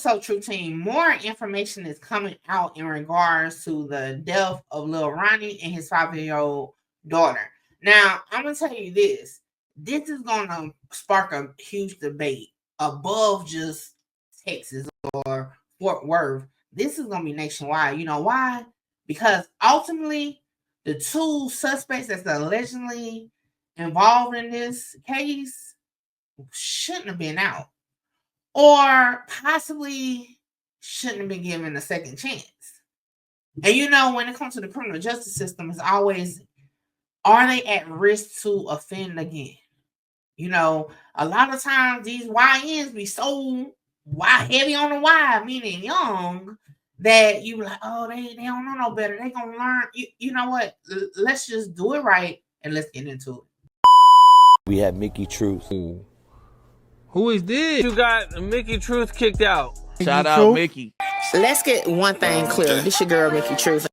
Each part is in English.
Also, True Team, more information is coming out in regards to the death of Lil Ronnie and his 5-year-old daughter. Now, I'm going to tell you this. This is going to spark a huge debate above just Texas or Fort Worth. This is going to be nationwide. You know why? Because ultimately, the two suspects that's allegedly involved in this case shouldn't have been out, or possibly shouldn't have been given a second chance. And you know, when it comes to the criminal justice system, it's always, are they at risk to offend again? You know, a lot of times these YNs be so heavy on the Y, meaning young, that you like, oh, they don't know no better. They gonna learn. You know what? Let's just do it right and let's get into it. We have Mickey Truth. Who is this? You got Mickey Truth kicked out. Shout out Mickey. Let's get one thing clear. This your girl, Mickey Truth.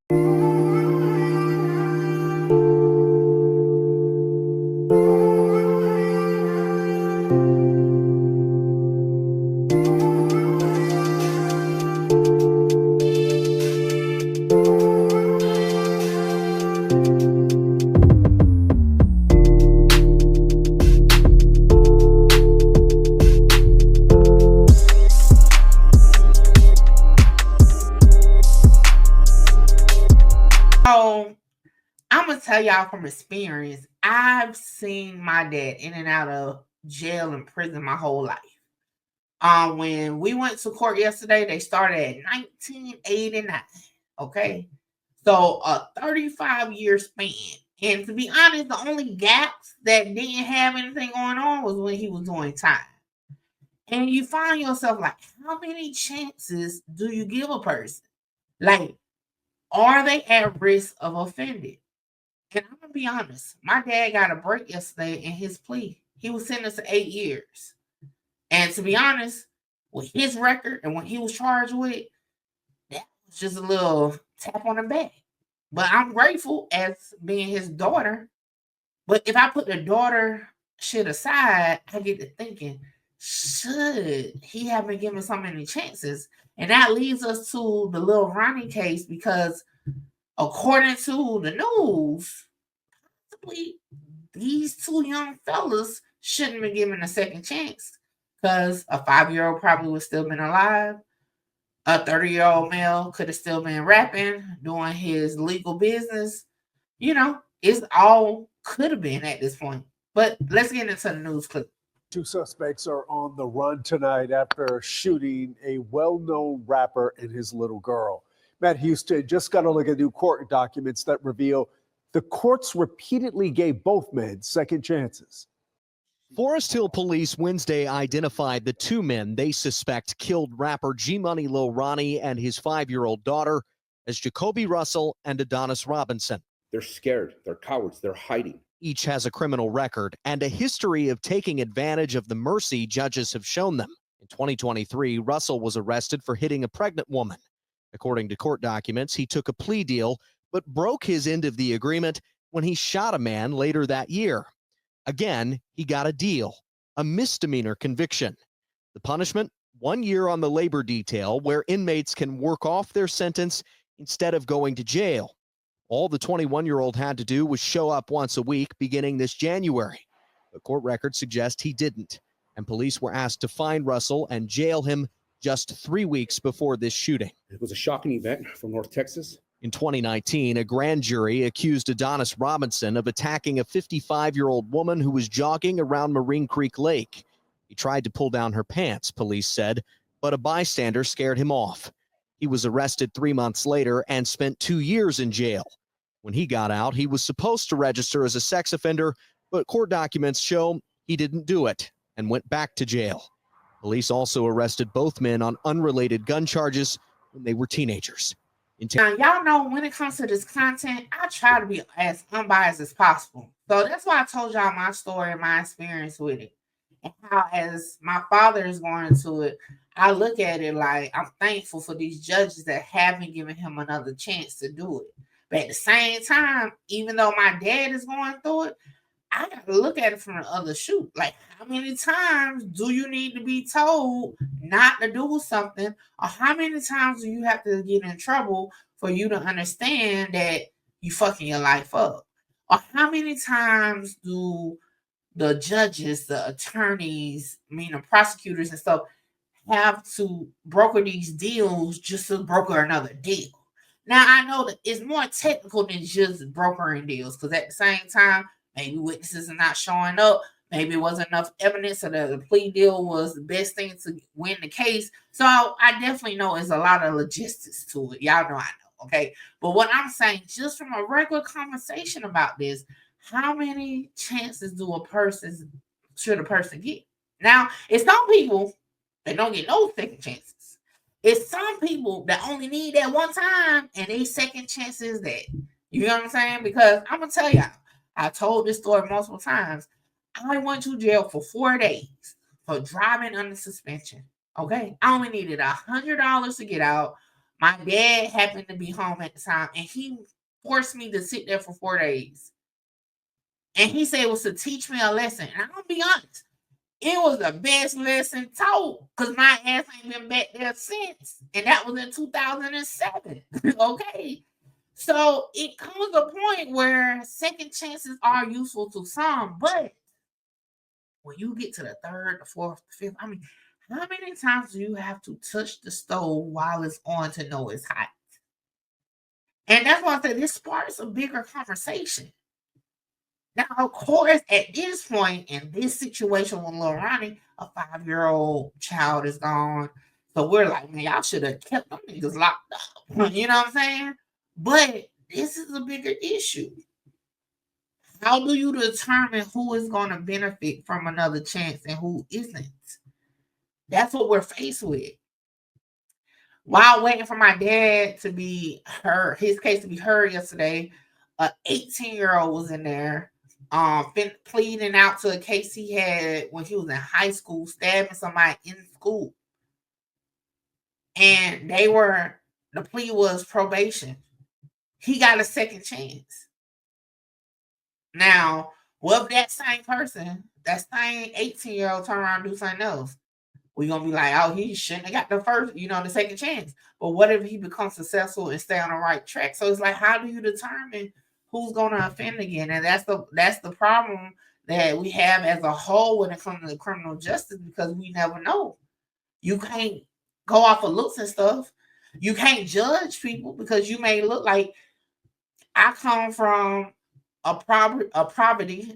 So I'm gonna tell y'all from experience, I've seen my dad in and out of jail and prison my whole life. When we went to court yesterday, they started at 1989. Okay, so a 35-year span. And to be honest, the only gaps that didn't have anything going on was when he was doing time. And you find yourself like, how many chances do you give a person? Like, are they at risk of offending? And I'm gonna be honest, my dad got a break yesterday in his plea. He was sentenced to 8 years. And to be honest, with his record and what he was charged with, that was just a little tap on the back. But I'm grateful as being his daughter. But if I put the daughter shit aside, I get to thinking, should he have been given so many chances? And that leads us to the Lil Ronnie case, because according to the news, possibly these two young fellas shouldn't have been given a second chance, because a 5-year-old probably would still been alive. A 30-year-old male could have still been rapping, doing his legal business. You know, it's all could have been at this point. But let's get into the news clip. Two suspects are on the run tonight after shooting a well-known rapper and his little girl. Matt Houston just got a look at new court documents that reveal the courts repeatedly gave both men second chances. Forest Hill police Wednesday identified the two men they suspect killed rapper G-Money Lil Ronnie and his 5-year-old daughter as Jacoby Russell and Adonis Robinson. They're scared. They're cowards. They're hiding. Each has a criminal record and a history of taking advantage of the mercy judges have shown them. In 2023, Russell was arrested for hitting a pregnant woman. According to court documents, he took a plea deal, but broke his end of the agreement when he shot a man later that year. Again, he got a deal, a misdemeanor conviction. The punishment, 1 year on the labor detail, where inmates can work off their sentence instead of going to jail. All the 21-year-old had to do was show up once a week beginning this January. The court records suggest he didn't, and police were asked to find Russell and jail him just 3 weeks before this shooting. It was a shocking event from North Texas. In 2019, a grand jury accused Adonis Robinson of attacking a 55-year-old woman who was jogging around Marine Creek Lake. He tried to pull down her pants, police said, but a bystander scared him off. He was arrested 3 months later and spent 2 years in jail. When he got out, he was supposed to register as a sex offender, but court documents show he didn't do it and went back to jail. Police also arrested both men on unrelated gun charges when they were teenagers. Now, y'all know when it comes to this content, I try to be as unbiased as possible. So that's why I told y'all my story and my experience with it. And how, as my father is going into it, I look at it like I'm thankful for these judges that haven't given him another chance to do it. But at the same time, even though my dad is going through it, I got to look at it from the other shoe. Like, how many times do you need to be told not to do something? Or how many times do you have to get in trouble for you to understand that you fucking your life up? Or how many times do the judges, the attorneys, the prosecutors and stuff have to broker these deals just to broker another deal? Now, I know that it's more technical than just brokering deals, because at the same time, maybe witnesses are not showing up. Maybe it wasn't enough evidence, so that the plea deal was the best thing to win the case. So I definitely know there's a lot of logistics to it. Y'all know I know, okay? But what I'm saying, just from a regular conversation about this, how many chances should a person get? Now, it's some people that don't get no second chances. It's some people that only need that one time, and they second chances that. You know what I'm saying? Because I'm gonna tell y'all, I told this story multiple times. I went to jail for 4 days for driving under suspension. Okay, I only needed $100 to get out. My dad happened to be home at the time, and he forced me to sit there for 4 days. And he said it was to teach me a lesson. And I'm gonna be honest, it was the best lesson taught, because my ass ain't been back there since. And that was in 2007. Okay. So it comes a point where second chances are useful to some, but when you get to the third, the fourth, the fifth, how many times do you have to touch the stove while it's on to know it's hot? And that's why I said this sparks a bigger conversation. Now, of course, at this point, in this situation with Lil Ronnie, a 5-year-old child is gone. So we're like, man, y'all should have kept them niggas locked up. You know what I'm saying? But this is a bigger issue. How do you determine who is going to benefit from another chance and who isn't? That's what we're faced with. While waiting for my dad to be heard, his case to be heard yesterday, an 18-year-old was in there. Pleading out to a case he had when he was in high school, stabbing somebody in school. And the plea was probation. He got a second chance. Now, what if that same person, that same 18-year-old turn around and do something else? We're going to be like, oh, he shouldn't have got the second chance. But what if he becomes successful and stay on the right track? So it's like, how do you determine who's going to offend again? And that's the problem that we have as a whole when it comes to criminal justice, because we never know. You can't go off of looks and stuff. You can't judge people because you may look like, I come from a poverty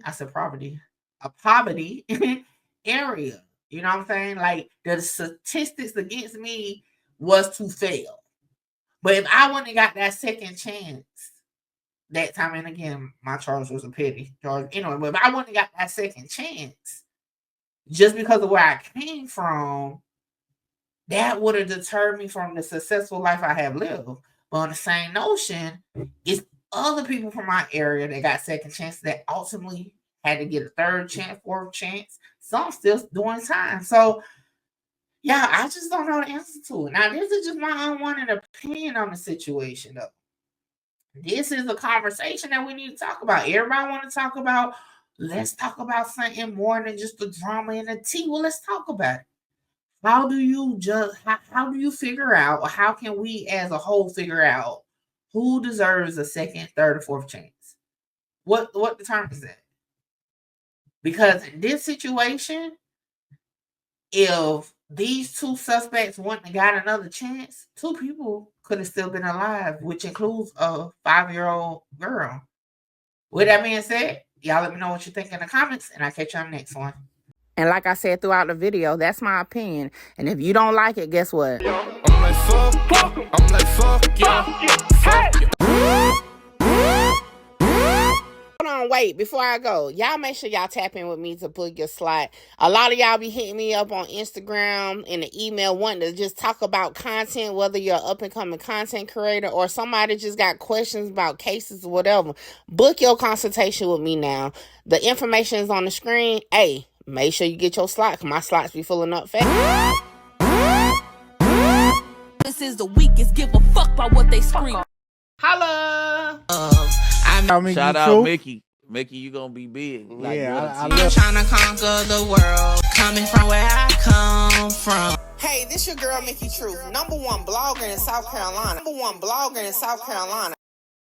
area. You know what I'm saying? Like, the statistics against me was to fail. But if I wouldn't have got that second chance that time, and again, my charge was a petty charge. Anyway, but if I wouldn't have got that second chance, just because of where I came from, that would have deterred me from the successful life I have lived. But on the same notion, it's other people from my area that got second chances that ultimately had to get a third chance, fourth chance. Some still doing time. So, yeah, I just don't know the answer to it. Now, this is just my unwanted opinion on the situation, though. This is a conversation that we need to talk about. Everybody want to talk about, let's talk about something more than just the drama and the tea. Well, let's talk about it. How do you figure out, or how can we as a whole figure out who deserves a second, third, or fourth chance? What determines that? Because in this situation, if these two suspects wouldn't have got another chance, 2 people could have still been alive, which includes a 5-year-old girl. With that being said, y'all let me know what you think in the comments, and I'll catch you on the next one. And like I said throughout the video, that's my opinion. And if you don't like it, guess what? I'm like, fuck yeah. Hold on, wait, before I go, y'all make sure y'all tap in with me to book your slot. A lot of y'all be hitting me up on Instagram and the email wanting to just talk about content, whether you're an up-and-coming content creator or somebody just got questions about cases or whatever. Book your consultation with me now. The information is on the screen. Hey, make sure you get your slot, because my slots be filling up fast. This is the weakest, give a fuck about what they scream. Holla! Shout out Mickey. Mickey, you gonna be big. I'm trying to conquer the world, coming from where I come from. Hey, this your girl, Mickey Truth, #1 blogger in South Carolina. #1 blogger in South Carolina.